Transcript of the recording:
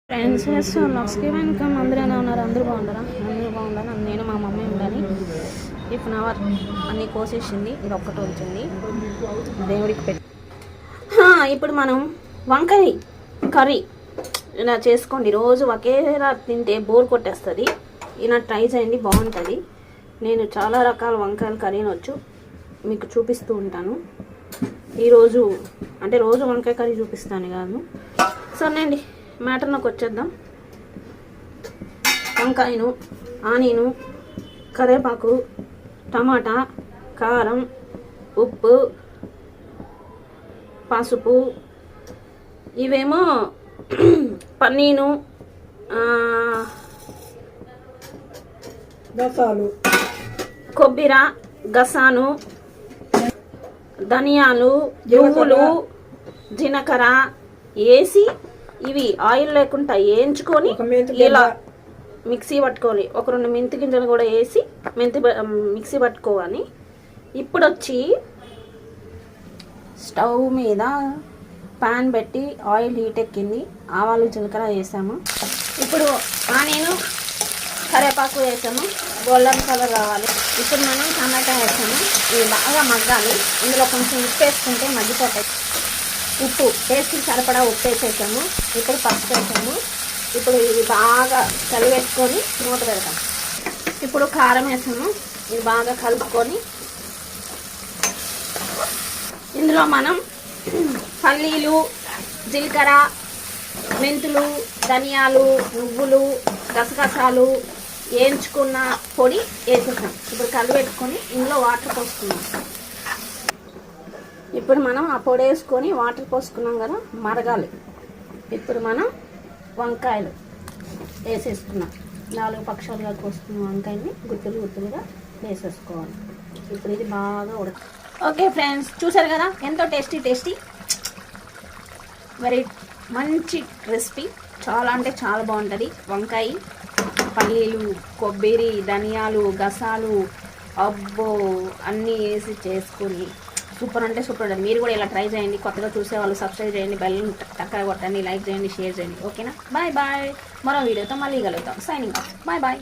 Friends లాస్ట్కి వెనకం అందరూ ఎలా ఉన్నారు? అందరూ బాగుంటారా? అందరూ బాగుండాలి. నేను మా మమ్మీ ఉండాలి. హాఫ్ అన్ అవర్ అన్నీ కోసేసింది, ఇది ఒక్కటి వచ్చింది దేవుడికి పెట్టి. ఇప్పుడు మనం వంకాయ కర్రీ ఇలా చేసుకోండి. రోజు ఒకేలా తింటే బోర్ కొట్టేస్తుంది. ఇలా ట్రై చేయండి, బాగుంటుంది. నేను చాలా రకాల వంకాయల కర్రీని మీకు చూపిస్తూ ఉంటాను. ఈరోజు అంటే రోజు వంకాయ కర్రీ చూపిస్తాను కాదు. సరేనండి, మ్యాటర్లోకి వచ్చేద్దాం. వంకాయను, ఆనియను, కరివేపాకు, టమాటా, కారం, ఉప్పు, పసుపు, ఇవేమో పన్నీను, గసాలు, కొబ్బరి, గసాను, ధనియాలు, నువ్వులు, జీలకర్ర వేసి ఇవి ఆయిల్ లేకుండా వేయించుకొని ఇలా మిక్సీ పట్టుకోవాలి. ఒక 2 మెంతి గింజలు కూడా వేసి మిక్సీ పట్టుకోవాలి. ఇప్పుడు వచ్చి స్టవ్ మీద పాన్ పెట్టి ఆయిల్ హీట్ ఎక్కింది. ఆవాలు జీలకర్ర వేసాము. ఇప్పుడు ఆనియన్ కరివేపాకు వేసాము. గోల్డెన్ కలర్ రావాలి. ఇప్పుడు మనం టమాటా వేసాము. ఇవి బాగా మగ్గాలి. ఇందులో కొంచెం ఉప్పు వేసుకుంటే మగ్గిపోతాయి. ఉప్పు టేస్ట్కి సరిపడా ఉప్పు వేసేసాము. ఇప్పుడు పసుపు వేసాము. ఇప్పుడు ఇది బాగా కలిపెట్టుకొని మూత పెడతాం. ఇప్పుడు కారం వేసాము. ఇది బాగా కలుపుకొని ఇందులో మనం పల్లీలు, జీలకర్ర, మెంతులు, ధనియాలు, నువ్వులు, గసగసాలు వేయించుకున్న పొడి వేసేసాం. ఇప్పుడు కలిపెట్టుకొని ఇందులో వాటర్ పోసుకున్నాం. ఇప్పుడు మనం ఆ పొడి వేసుకొని వాటర్ పోసుకున్నాం కదా, మరగాలి. ఇప్పుడు మనం వంకాయలు వేసేసుకున్నాం. 4 పక్షాలుగా కోసుకున్న వంకాయని గుత్తులుగా వేసేసుకోవాలి. ఇప్పుడు ఇది బాగా ఓకే ఫ్రెండ్స్, చూసారు కదా ఎంతో టేస్టీ మరి మంచి రెసిపీ. చాలా అంటే చాలా బాగుంటుంది. వంకాయ, పల్లీలు, కొబ్బరి, ధనియాలు, గసాలు, అబ్బో అన్నీ వేసి చేసుకుని సూపర్ అంటే సూపర్ ఉంటుంది. మీరు కూడా ఇలా ట్రై చేయండి. కొత్తగా చూసే వాళ్ళు సబ్స్క్రైబ్ చేయండి, బెల్ టక్కగా కొట్టండి, లైక్ చేయండి, షేర్ చేయండి. ఓకేనా? Bye bye. మరో వీడియోతో మళ్ళీ కలుగుతాం. Signing off. Bye bye.